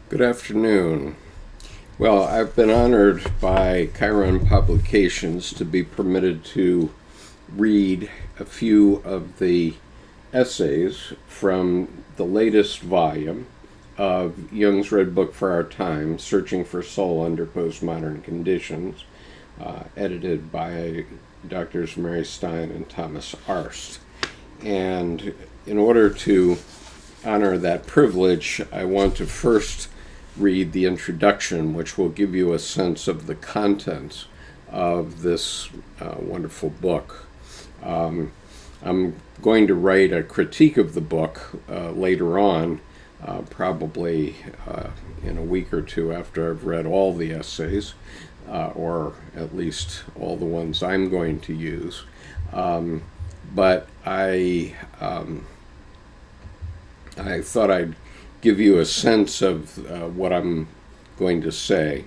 Good afternoon. Well, I've been honored by Chiron Publications to be permitted to read a few of the essays from the latest volume of Jung's Red Book for Our Time, Searching for Soul Under Postmodern Conditions, edited by Drs. Mary Stein and Thomas Arst. And in order to honor that privilege, I want to first read the introduction, which will give you a sense of the contents of this wonderful book. I'm going to write a critique of the book later on, probably in a week or two after I've read all the essays, or at least all the ones I'm going to use. But I thought I'd give you a sense of what I'm going to say.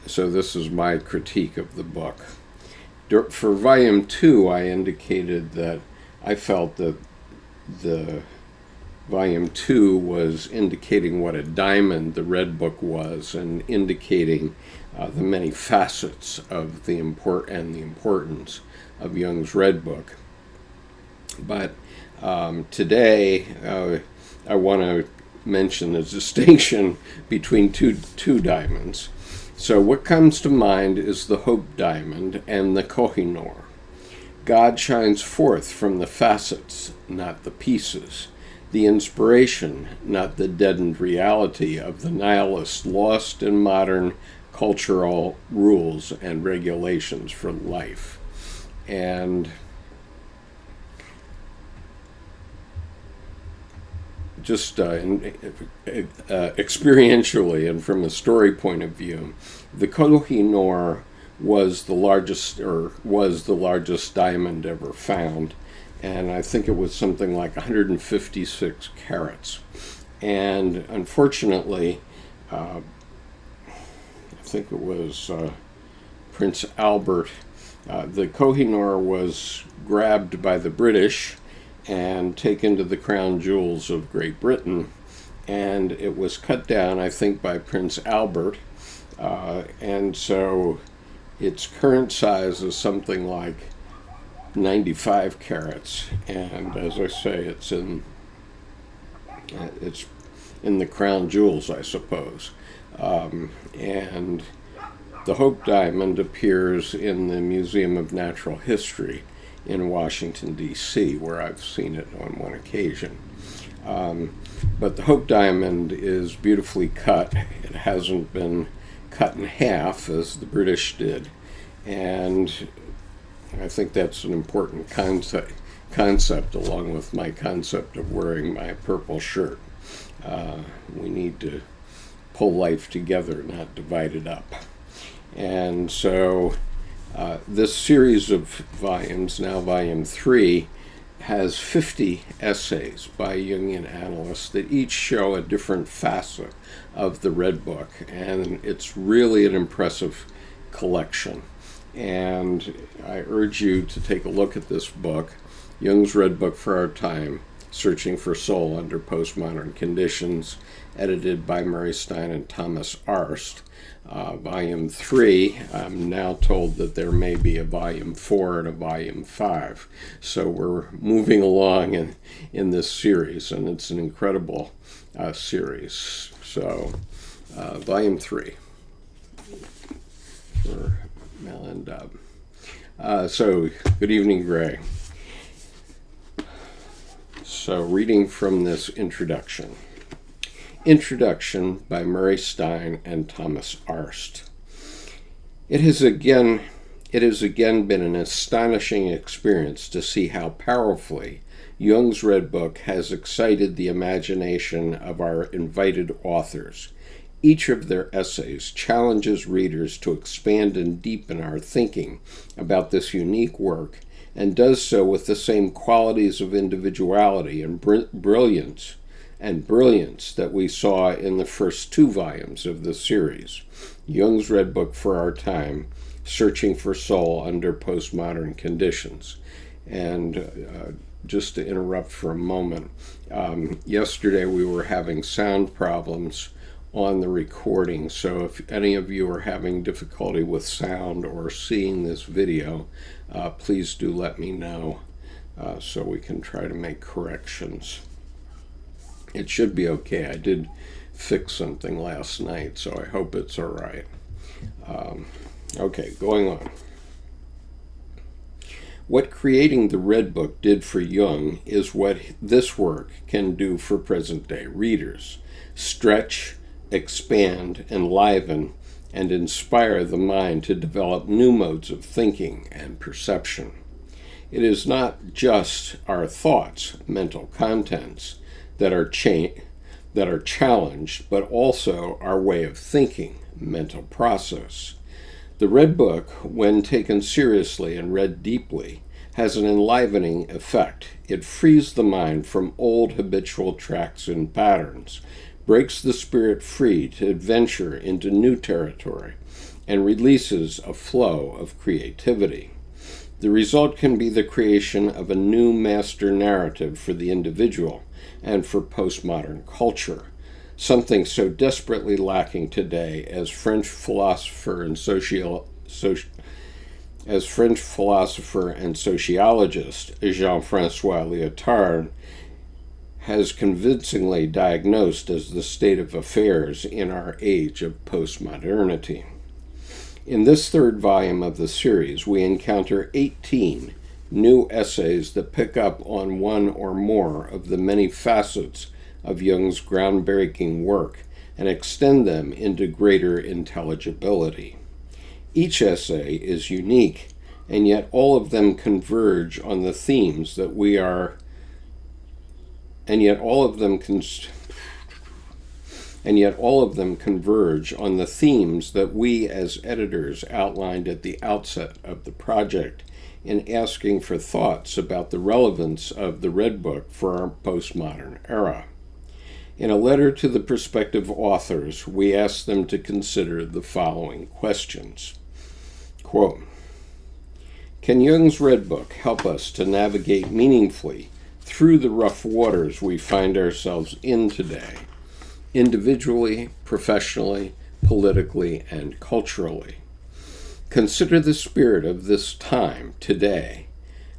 So this is my critique of the book. For Volume 2, I indicated that I felt that the Volume 2 was indicating what a diamond the Red Book was, and indicating the many facets of the importance of Jung's Red Book. But today, I want to mention the distinction between two diamonds. So what comes to mind is the Hope Diamond and the Koh-i-Noor. God shines forth from the facets, not the pieces, the inspiration, not the deadened reality of the nihilist lost in modern cultural rules and regulations for life. And just experientially and from a story point of view, the Koh-i-Noor was the largest diamond ever found, and I think it was something like 156 carats. And unfortunately, I think it was Prince Albert. The Koh-i-Noor was grabbed by the British and taken to the crown jewels of Great Britain, and it was cut down, I think, by Prince Albert, and so its current size is something like 95 carats, and as I say, it's in the crown jewels, I suppose. And the Hope Diamond appears in the Museum of Natural History in Washington, D.C., where I've seen it on one occasion. But the Hope Diamond is beautifully cut. It hasn't been cut in half, as the British did. And I think that's an important concept, along with my concept of wearing my purple shirt. We need to pull life together, not divide it up. And so this series of volumes, now Volume 3, has 50 essays by Jungian analysts that each show a different facet of the Red Book, and it's really an impressive collection. And I urge you to take a look at this book, Jung's Red Book for Our Time, Searching for Soul Under Postmodern Conditions, edited by Mary Stein and Thomas Arst. Volume 3, I'm now told that there may be a Volume 4 and a Volume 5. So we're moving along in this series, and it's an incredible series. So, Volume 3 for Mel and Dub. So, good evening, Gray. So, reading from this introduction. Introduction by Mary Stein and Thomas Arst. It has again been an astonishing experience to see how powerfully Jung's Red Book has excited the imagination of our invited authors. Each of their essays challenges readers to expand and deepen our thinking about this unique work, and does so with the same qualities of individuality and brilliance that we saw in the first two volumes of the series, Jung's Red Book for Our Time, Searching for Soul Under Postmodern Conditions. And just to interrupt for a moment, yesterday we were having sound problems on the recording, so if any of you are having difficulty with sound or seeing this video, please do let me know so we can try to make corrections. It should be okay. I did fix something last night, so I hope it's all right. Okay, going on. What creating the Red Book did for Jung is what this work can do for present-day readers: stretch, expand, enliven, and inspire the mind to develop new modes of thinking and perception. It is not just our thoughts, mental contents, that are challenged, but also our way of thinking, mental process. The Red Book, when taken seriously and read deeply, has an enlivening effect. It frees the mind from old habitual tracks and patterns, breaks the spirit free to adventure into new territory, and releases a flow of creativity. The result can be the creation of a new master narrative for the individual and for postmodern culture, something so desperately lacking today, as French philosopher and sociologist Jean-François Lyotard has convincingly diagnosed as the state of affairs in our age of postmodernity. In this third volume of the series, we encounter 18 new essays that pick up on one or more of the many facets of Jung's groundbreaking work and extend them into greater intelligibility. Each essay is unique, and yet all of them converge on the themes that we are converge on the themes that we as editors outlined at the outset of the project in asking for thoughts about the relevance of the Red Book for our postmodern era. In a letter to the prospective authors, we asked them to consider the following questions. Quote, can Jung's Red Book help us to navigate meaningfully through the rough waters we find ourselves in today, individually, professionally, politically, and culturally? Consider the spirit of this time, today.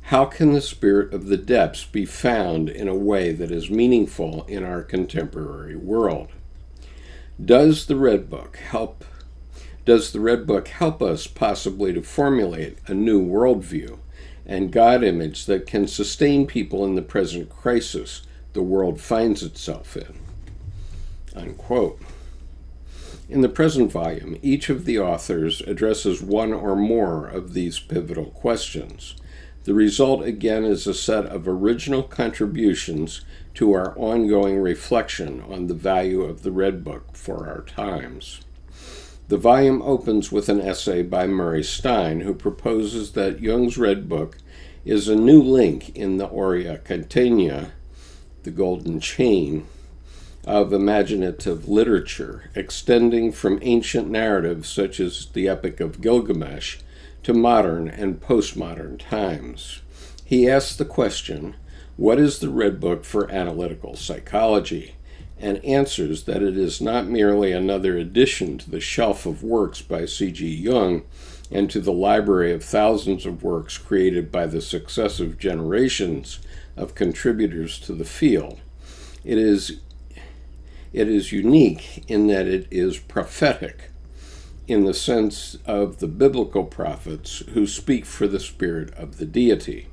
How can the spirit of the depths be found in a way that is meaningful in our contemporary world? Does the Red Book help us possibly to formulate a new worldview and God image that can sustain people in the present crisis the world finds itself in? Unquote. In the present volume, each of the authors addresses one or more of these pivotal questions. The result, again, is a set of original contributions to our ongoing reflection on the value of the Red Book for our times. The volume opens with an essay by Murray Stein, who proposes that Jung's Red Book is a new link in the Aurea Catena, the golden chain, of imaginative literature, extending from ancient narratives such as the Epic of Gilgamesh to modern and postmodern times. He asks the question, what is the Red Book for analytical psychology? And answers that it is not merely another addition to the shelf of works by C.G. Jung and to the library of thousands of works created by the successive generations of contributors to the field. It is unique in that it is prophetic, in the sense of the biblical prophets who speak for the spirit of the deity.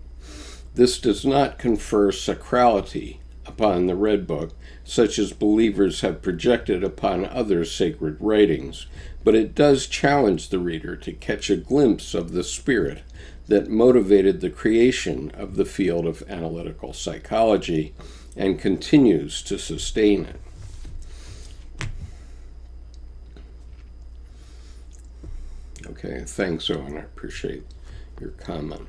This does not confer sacrality upon the Red Book, such as believers have projected upon other sacred writings, but it does challenge the reader to catch a glimpse of the spirit that motivated the creation of the field of analytical psychology and continues to sustain it. Okay, thanks, Owen. I appreciate your comment.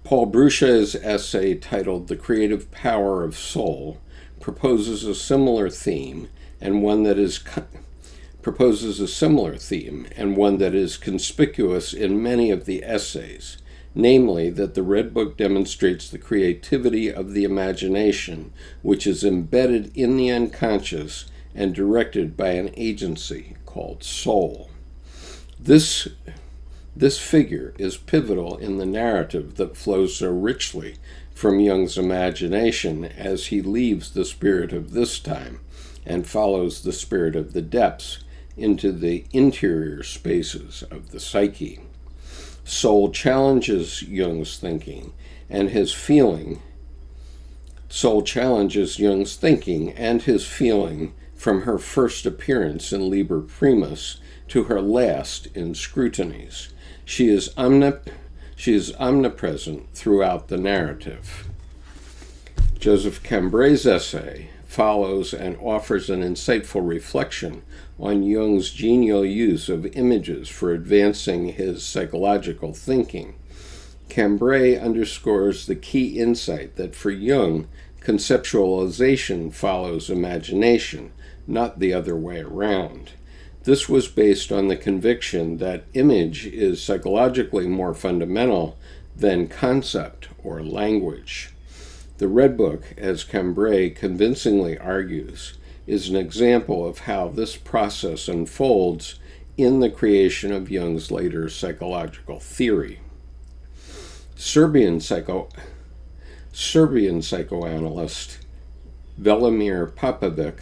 Paul Brucha's essay titled The Creative Power of Soul proposes a similar theme and one that is conspicuous in many of the essays, namely that the Red Book demonstrates the creativity of the imagination, which is embedded in the unconscious and directed by an agency called soul. This figure is pivotal in the narrative that flows so richly from Jung's imagination as he leaves the spirit of this time and follows the spirit of the depths into the interior spaces of the psyche. Soul challenges Jung's thinking and his feeling. Soul challenges Jung's thinking and his feeling from her first appearance in Liber Primus to her last in Scrutinies. She is omnipresent throughout the narrative. Joseph Cambray's essay follows and offers an insightful reflection on Jung's genial use of images for advancing his psychological thinking. Cambray underscores the key insight that for Jung, conceptualization follows imagination, not the other way around. This was based on the conviction that image is psychologically more fundamental than concept or language. The Red Book, as Cambray convincingly argues, is an example of how this process unfolds in the creation of Jung's later psychological theory. Serbian psychoanalyst Velimir Popovic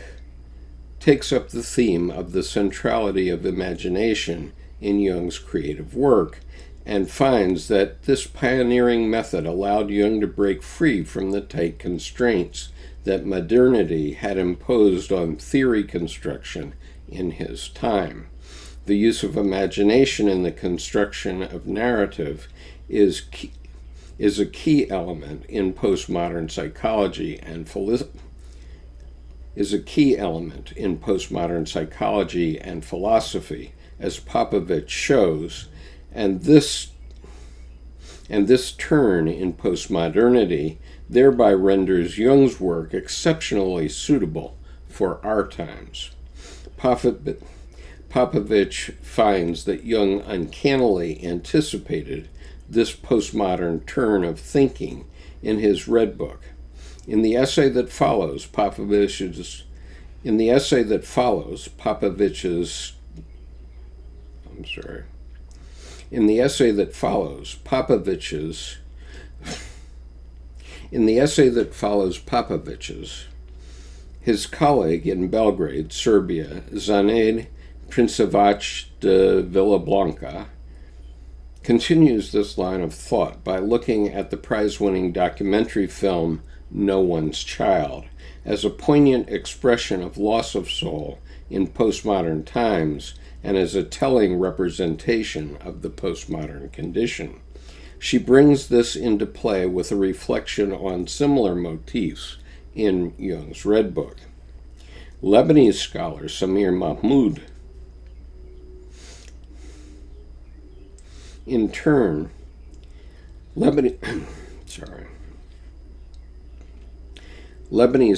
takes up the theme of the centrality of imagination in Jung's creative work and finds that this pioneering method allowed Jung to break free from the tight constraints that modernity had imposed on theory construction in his time. The use of imagination in the construction of narrative is a key element in postmodern psychology and philosophy as Popovich shows, and this turn in postmodernity thereby renders Jung's work exceptionally suitable for our times. Popovich finds that Jung uncannily anticipated this postmodern turn of thinking in his Red Book. In the essay that follows, Popovich's his colleague in Belgrade, Serbia, Zanaid Princevac de Villablanca, continues this line of thought by looking at the prize-winning documentary film No One's Child as a poignant expression of loss of soul in postmodern times and as a telling representation of the postmodern condition. She brings this into play with a reflection on similar motifs in Jung's Red Book. Lebanese scholar Samir Mahmoud, in turn, Lebanese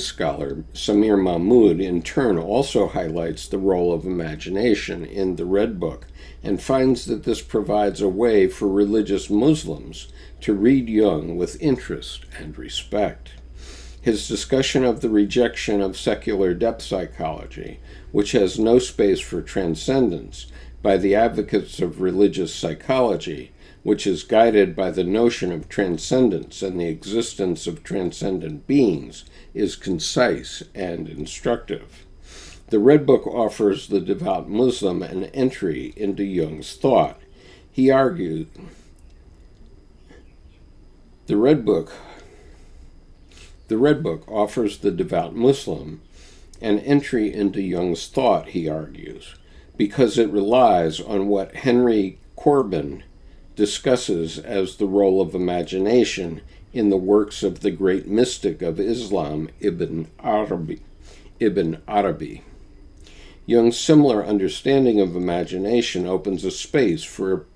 scholar Samir Mahmoud, in turn, also highlights the role of imagination in the Red Book and finds that this provides a way for religious Muslims to read Jung with interest and respect. His discussion of the rejection of secular depth psychology, which has no space for transcendence, by the advocates of religious psychology, which is guided by the notion of transcendence and the existence of transcendent beings, is concise and instructive. The Red Book offers the devout Muslim an entry into Jung's thought. He argued, the Red Book offers the devout Muslim an entry into Jung's thought, he argues, because it relies on what Henry Corbin discusses as the role of imagination in the works of the great mystic of Islam, Ibn Arabi. Jung's similar understanding of imagination opens a space for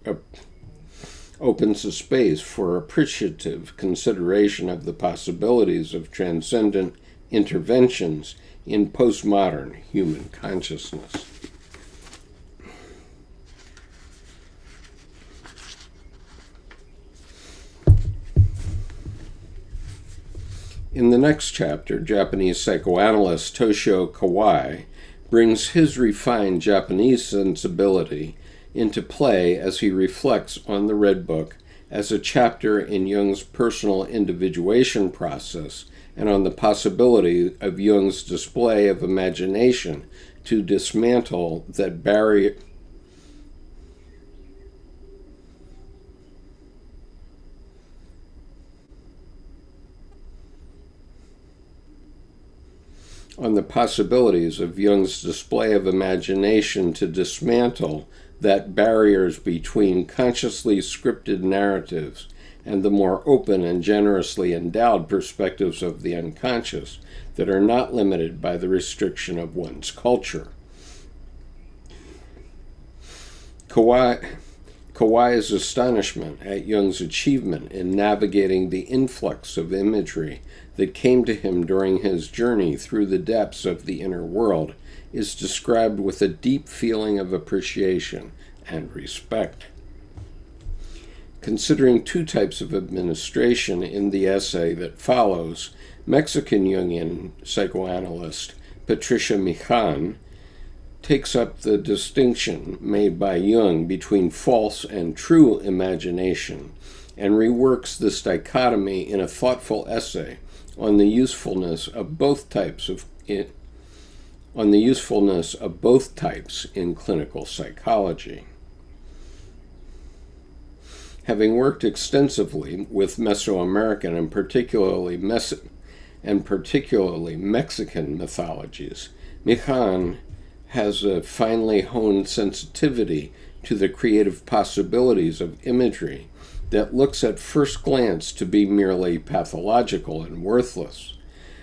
appreciative consideration of the possibilities of transcendent interventions in postmodern human consciousness. In the next chapter, Japanese psychoanalyst Toshio Kawai brings his refined Japanese sensibility into play as he reflects on the Red Book as a chapter in Jung's personal individuation process and on the possibility of Jung's display of imagination to dismantle that barrier. On the possibilities of Jung's display of imagination to dismantle that barriers between consciously scripted narratives and the more open and generously endowed perspectives of the unconscious that are not limited by the restriction of one's culture. Kawai's astonishment at Jung's achievement in navigating the influx of imagery that came to him during his journey through the depths of the inner world is described with a deep feeling of appreciation and respect. Considering two types of administration in the essay that follows, Mexican Jungian psychoanalyst Patricia Michan takes up the distinction made by Jung between false and true imagination and reworks this dichotomy in a thoughtful essay on the usefulness of both types in clinical psychology. Having worked extensively with Mesoamerican and particularly Mexican mythologies, Michan has a finely honed sensitivity to the creative possibilities of imagery that looks at first glance to be merely pathological and worthless.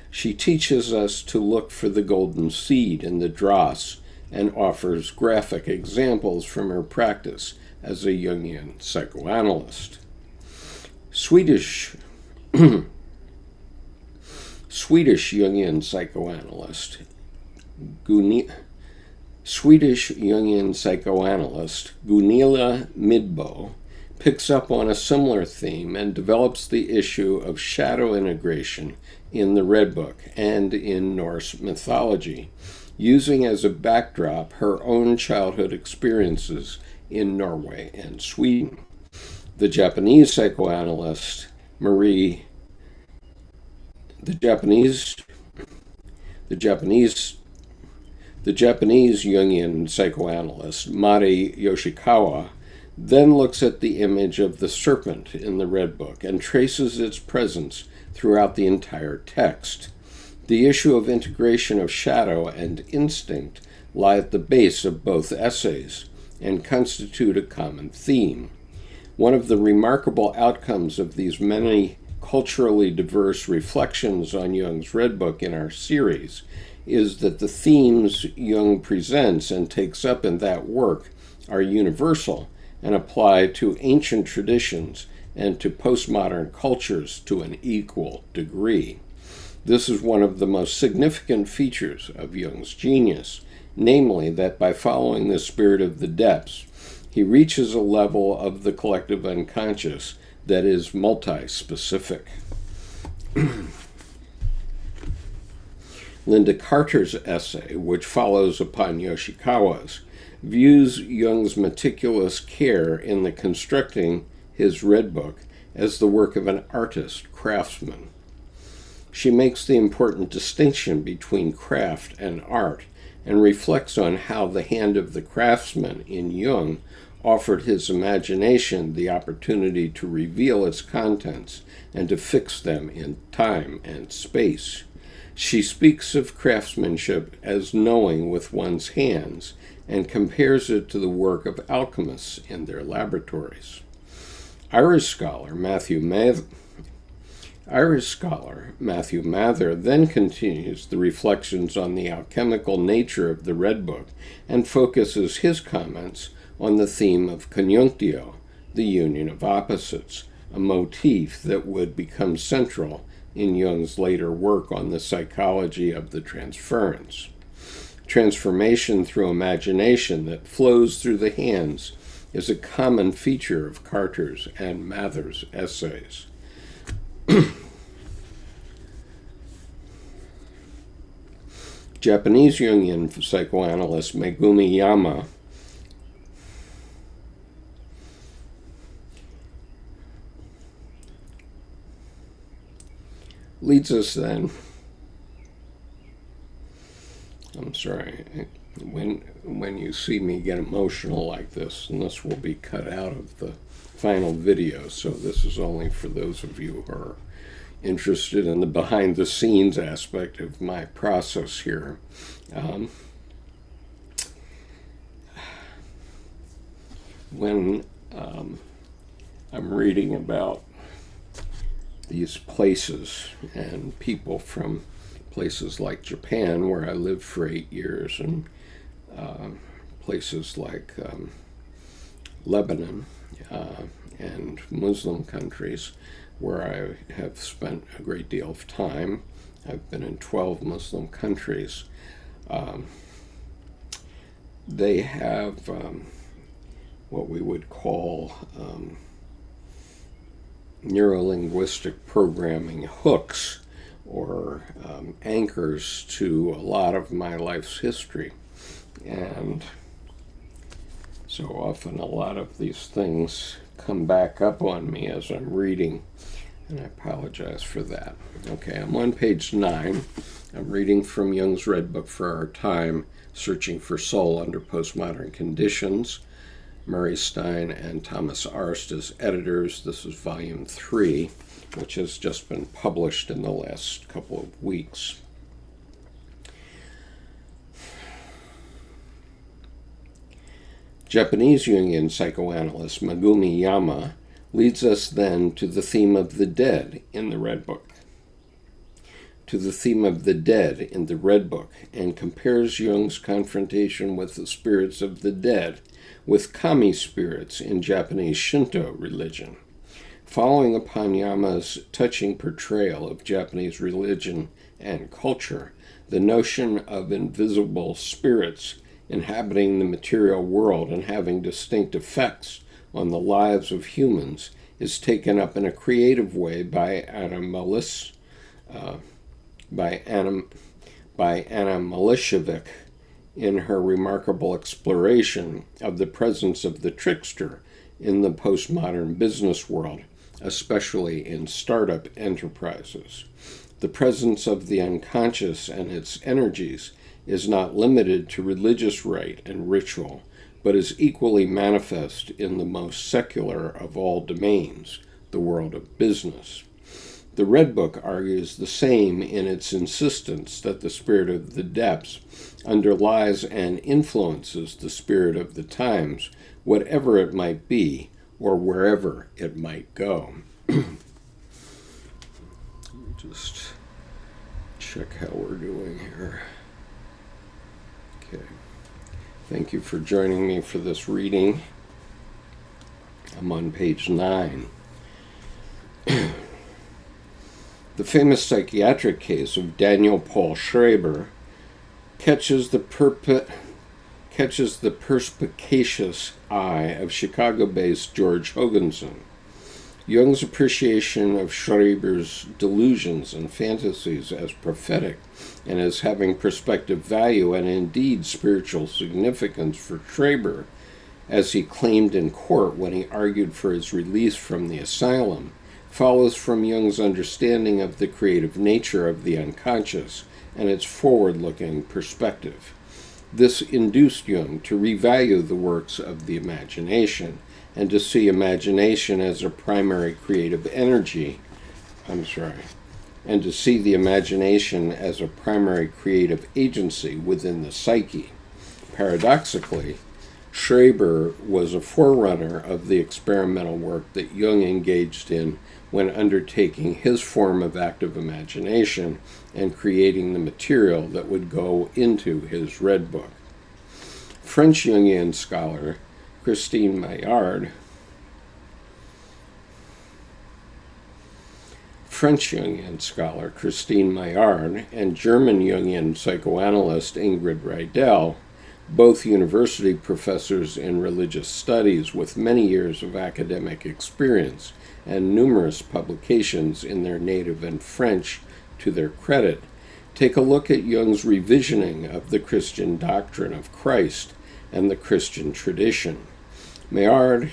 She teaches us to look for the golden seed in the dross and offers graphic examples from her practice as a Jungian psychoanalyst. Swedish Jungian psychoanalyst Gunilla Midbo picks up on a similar theme and develops the issue of shadow integration in the Red Book and in Norse mythology, using as a backdrop her own childhood experiences in Norway and Sweden. The Japanese psychoanalyst the Japanese Jungian psychoanalyst Mari Yoshikawa then looks at the image of the serpent in the Red Book and traces its presence throughout the entire text. The issue of integration of shadow and instinct lie at the base of both essays and constitute a common theme. One of the remarkable outcomes of these many culturally diverse reflections on Jung's Red Book in our series is that the themes Jung presents and takes up in that work are universal and apply to ancient traditions and to postmodern cultures to an equal degree. This is one of the most significant features of Jung's genius, namely that by following the spirit of the depths, he reaches a level of the collective unconscious that is multi-specific. Linda Carter's essay, which follows upon Yoshikawa's, views Jung's meticulous care in the constructing his Red Book as the work of an artist, craftsman. She makes the important distinction between craft and art and reflects on how the hand of the craftsman in Jung offered his imagination the opportunity to reveal its contents and to fix them in time and space. She speaks of craftsmanship as knowing with one's hands and compares it to the work of alchemists in their laboratories. Irish scholar Matthew Mather then continues the reflections on the alchemical nature of the Red Book and focuses his comments on the theme of conjunctio, the union of opposites, a motif that would become central in Jung's later work on the psychology of the transference. Transformation through imagination that flows through the hands is a common feature of Carter's and Mather's essays. Japanese Jungian psychoanalyst Megumi Yama leads us then, I'm sorry, when you see me get emotional like this, and this will be cut out of the final video, so this is only for those of you who are interested in the behind-the-scenes aspect of my process here. When I'm reading about these places and people from places like Japan, where I lived for 8 years, and places like Lebanon and Muslim countries, where I have spent a great deal of time. I've been in 12 Muslim countries. They have what we would call neurolinguistic programming hooks, or anchors to a lot of my life's history. And so often a lot of these things come back up on me as I'm reading, and I apologize for that. Okay, I'm on page 9. I'm reading from Jung's Red Book for Our Time, Searching for Soul Under Postmodern Conditions. Murray Stein and Thomas Arst as editors. This is volume 3, which has just been published in the last couple of weeks. Japanese Jungian psychoanalyst Megumi Yama leads us then to the theme of the dead in the Red Book. To the theme of the dead in the Red Book, and compares Jung's confrontation with the spirits of the dead with kami spirits in Japanese Shinto religion. Following upon Yama's touching portrayal of Japanese religion and culture, the notion of invisible spirits inhabiting the material world and having distinct effects on the lives of humans is taken up in a creative way by Annapolis, by Anna Malishevich in her remarkable exploration of the presence of the trickster in the postmodern business world, especially in startup enterprises. The presence of the unconscious and its energies is not limited to religious rite and ritual, but is equally manifest in the most secular of all domains, the world of business. The Red Book argues the same in its insistence that the spirit of the depths underlies and influences the spirit of the times, whatever it might be or wherever it might go. Just check how we're doing here. Okay. Thank you for joining me for this reading. I'm on page 9. The famous psychiatric case of Daniel Paul Schreiber catches the perspicacious eye of Chicago-based George Hoganson. Jung's appreciation of Schreiber's delusions and fantasies as prophetic and as having prospective value and indeed spiritual significance for Schreiber, as he claimed in court when he argued for his release from the asylum, follows from Jung's understanding of the creative nature of the unconscious and its forward-looking perspective. This induced Jung to revalue the works of the imagination and to see imagination as a primary creative energy, and to see the imagination as a primary creative agency within the psyche. Paradoxically, Schreiber was a forerunner of the experimental work that Jung engaged in when undertaking his form of active imagination and creating the material that would go into his Red Book. French Jungian scholar Christine Maillard and German Jungian psychoanalyst Ingrid Riedel, both university professors in religious studies with many years of academic experience and numerous publications in their native and French to their credit, take a look at Jung's revisioning of the Christian doctrine of Christ and the Christian tradition. Maillard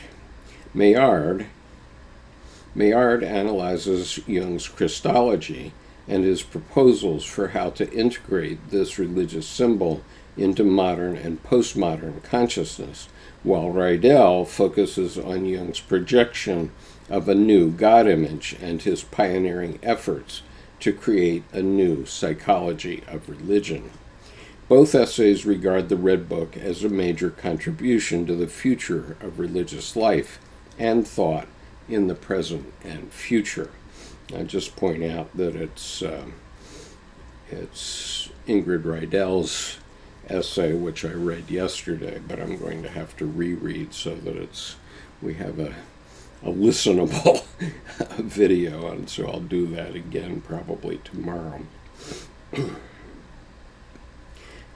analyzes Jung's Christology and his proposals for how to integrate this religious symbol into modern and postmodern consciousness, while Riedel focuses on Jung's projection of a new God image and his pioneering efforts to create a new psychology of religion. Both essays regard the Red Book as a major contribution to the future of religious life and thought in the present and future. I just point out that it's Ingrid Riedel's essay, which I read yesterday, but I'm going to have to reread so that we have a listenable video, and so I'll do that again probably tomorrow.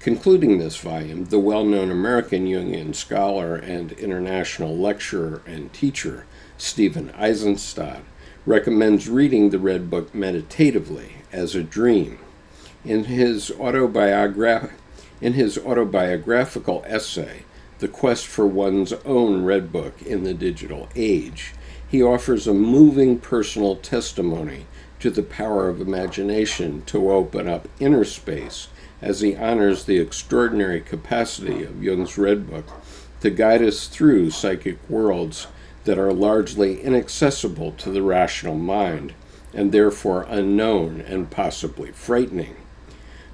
Concluding this volume, the well-known American Jungian scholar and international lecturer and teacher Stephen Eisenstadt recommends reading the Red Book meditatively as a dream. In his autobiographical essay, The Quest for One's Own Red Book in the Digital Age, he offers a moving personal testimony to the power of imagination to open up inner space, as he honors the extraordinary capacity of Jung's Red Book to guide us through psychic worlds that are largely inaccessible to the rational mind, and therefore unknown and possibly frightening,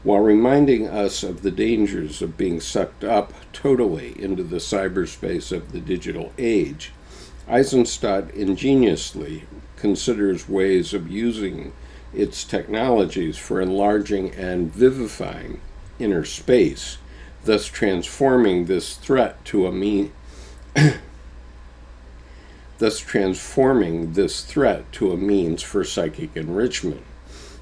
while reminding us of the dangers of being sucked up totally into the cyberspace of the digital age. Eisenstadt ingeniously considers ways of using its technologies for enlarging and vivifying inner space, thus transforming this threat to a means for psychic enrichment.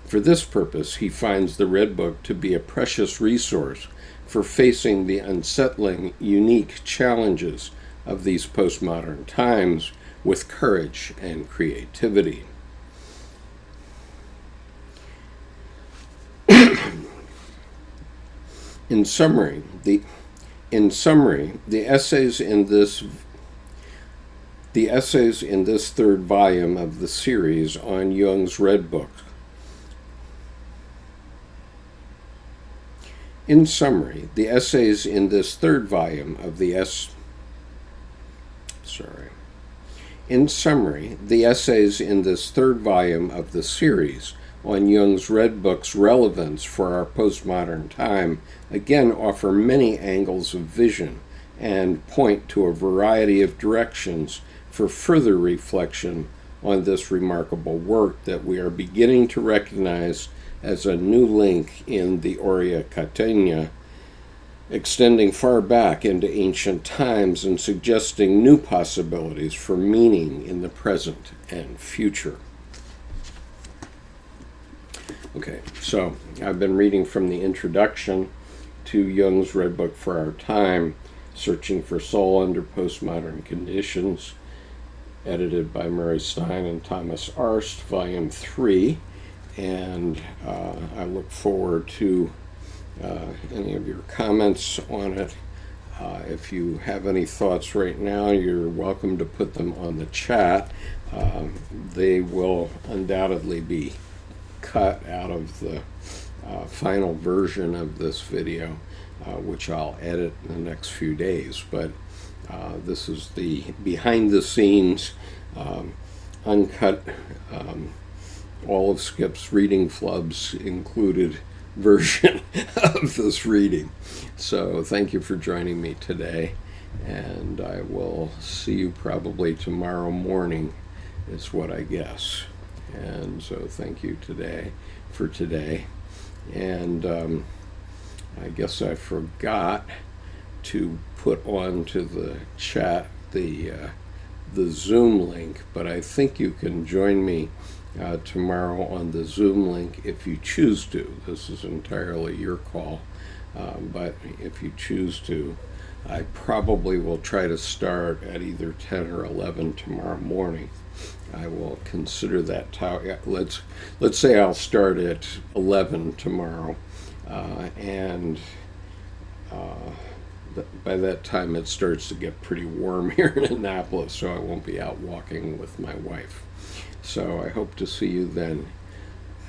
For this purpose, he finds the Red Book to be a precious resource for facing the unsettling, unique challenges of these postmodern times with courage and creativity. In summary, the essays in this third volume of the series on Jung's Red Book. In summary, the essays in this third volume of the series on Jung's Red Book's relevance for our postmodern time again offer many angles of vision and point to a variety of directions for further reflection on this remarkable work that we are beginning to recognize as a new link in the Aurea Catena, extending far back into ancient times and suggesting new possibilities for meaning in the present and future. Okay, so I've been reading from the introduction to Jung's Red Book for Our Time, Searching for Soul Under Postmodern Conditions, edited by Murray Stein and Thomas Arst, Volume 3, and I look forward to any of your comments on it. If you have any thoughts right now, you're welcome to put them on the chat. They will undoubtedly be cut out of the final version of this video, which I'll edit in the next few days. But this is the behind-the-scenes, uncut, all of Skip's reading flubs included version of this reading. So thank you for joining me today, and I will see you probably tomorrow morning, is what I guess. And so thank you for today. And I guess I forgot to put onto the chat the Zoom link, but I think you can join me tomorrow on the Zoom link if you choose to. This is entirely your call, but if you choose to, I probably will try to start at either 10 or 11 tomorrow morning. I will consider that time. Let's say I'll start at 11 tomorrow, and by that time it starts to get pretty warm here in Annapolis, so I won't be out walking with my wife. So I hope to see you then.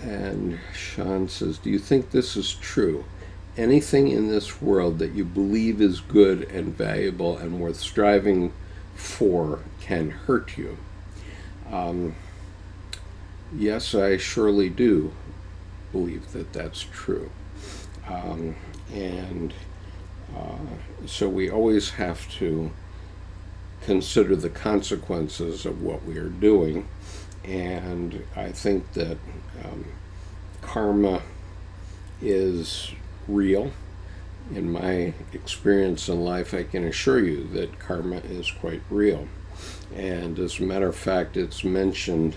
And Sean says, do you think this is true? Anything in this world that you believe is good and valuable and worth striving for can hurt you. Yes, I surely do believe that that's true. So we always have to consider the consequences of what we are doing. And I think that karma is real. In my experience in life, I can assure you that karma is quite real. And as a matter of fact, it's mentioned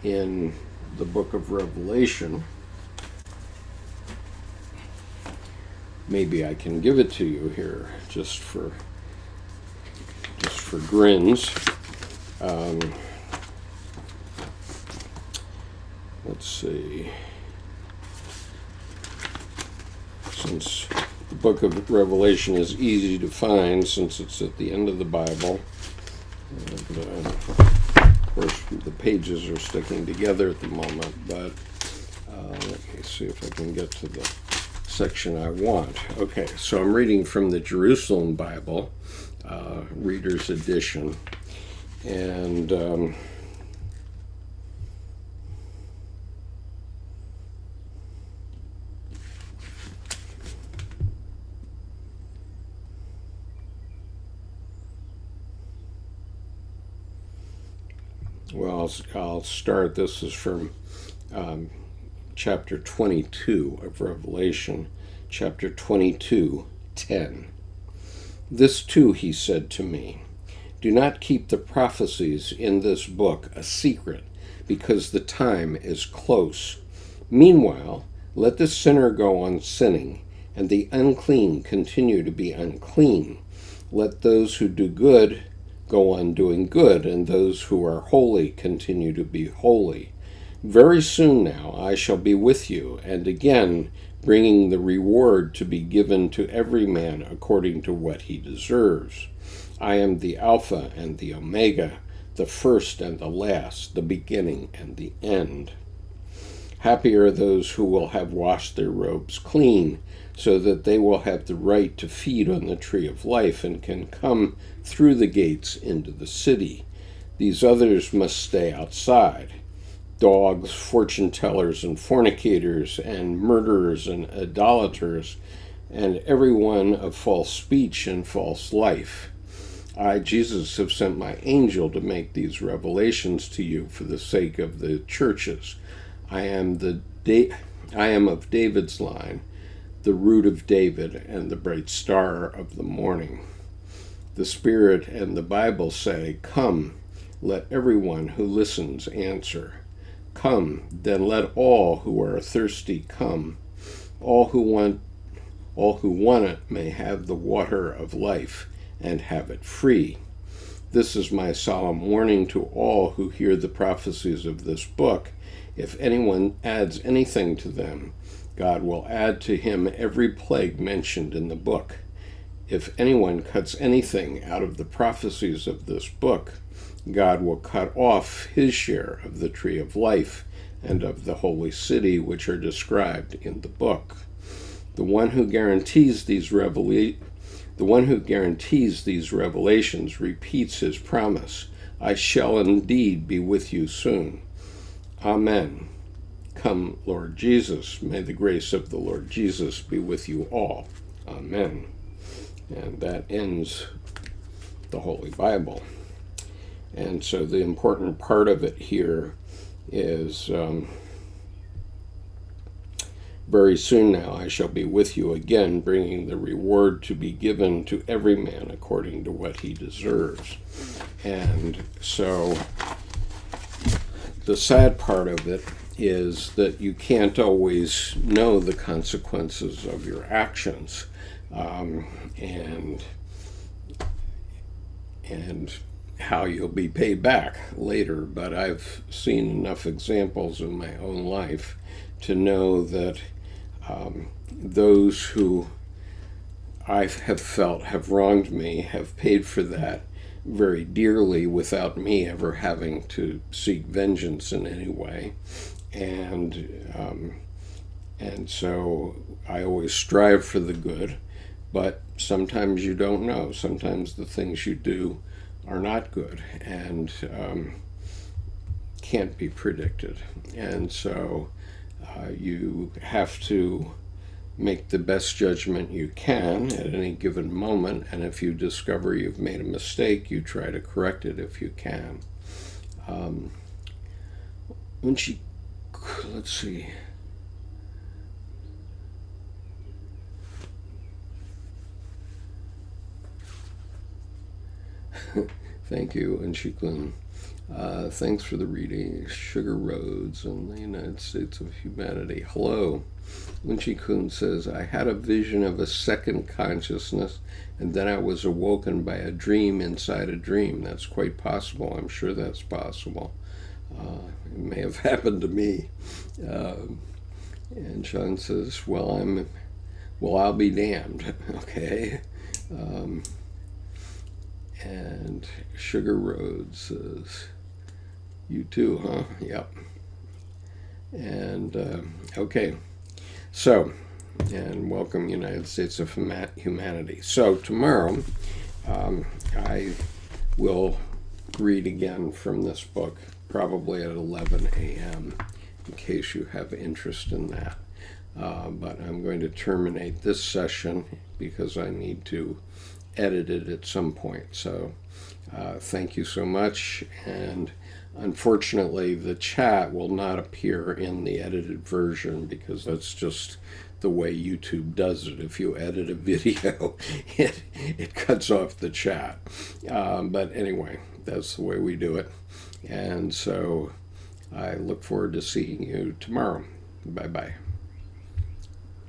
in the book of Revelation. Maybe I can give it to you here just for grins. Let's see. Since the book of Revelation is easy to find, since it's at the end of the Bible, and of course the pages are sticking together at the moment, but let me see if I can get to the section I want. Okay, so I'm reading from the Jerusalem Bible, Reader's Edition, and well, I'll start. This is from chapter 22 of Revelation, chapter 22:10. This too he said to me, do not keep the prophecies in this book a secret, because the time is close. Meanwhile, let the sinner go on sinning, and the unclean continue to be unclean. Let those who do good go on doing good, and those who are holy continue to be holy. Very soon now I shall be with you, and again bringing the reward to be given to every man according to what he deserves. I am the Alpha and the Omega, the first and the last, the beginning and the end. Happy are those who will have washed their robes clean, so that they will have the right to feed on the tree of life and can come through the gates into the city. These others must stay outside. Dogs, fortune-tellers, and fornicators, and murderers, and idolaters, and everyone of false speech and false life. I, Jesus, have sent my angel to make these revelations to you for the sake of the churches. I am of David's line, the root of David, and the bright star of the morning. The Spirit and the Bible say, come, let everyone who listens answer. Come, then let all who are thirsty come. All who want it may have the water of life and have it free. This is my solemn warning to all who hear the prophecies of this book. If anyone adds anything to them, God will add to him every plague mentioned in the book. If anyone cuts anything out of the prophecies of this book, God will cut off his share of the tree of life and of the holy city which are described in the book. The one who guarantees these revelations repeats his promise. I shall indeed be with you soon. Amen. Come, Lord Jesus. May the grace of the Lord Jesus be with you all. Amen. And that ends the Holy Bible. And so the important part of it here is, very soon now I shall be with you again, bringing the reward to be given to every man according to what he deserves. And so the sad part of it is that you can't always know the consequences of your actions. And and how you'll be paid back later. But I've seen enough examples in my own life to know that those who I have felt have wronged me have paid for that very dearly without me ever having to seek vengeance in any way. And so I always strive for the good, but sometimes you don't know. Sometimes the things you do are not good and can't be predicted. And so you have to make the best judgment you can at any given moment, and if you discover you've made a mistake, you try to correct it if you can. Let's see. Thank you, Unchiklin. Thanks for the reading. Sugar Roads in the United States of Humanity. Hello. Unchi-kun says, I had a vision of a second consciousness, and then I was awoken by a dream inside a dream. That's quite possible. I'm sure that's possible. It may have happened to me. And Sean says, I'll be damned. Okay. And Sugar Road says, you too, huh? Yep. And, okay. So, and welcome, United States of Humanity. So, tomorrow, I will read again from this book, probably at 11 a.m., in case you have interest in that. But I'm going to terminate this session because I need to edit it at some point. So, thank you so much. And unfortunately, the chat will not appear in the edited version because that's just the way YouTube does it. If you edit a video, it cuts off the chat. But anyway, that's the way we do it. And so I look forward to seeing you tomorrow. Bye-bye.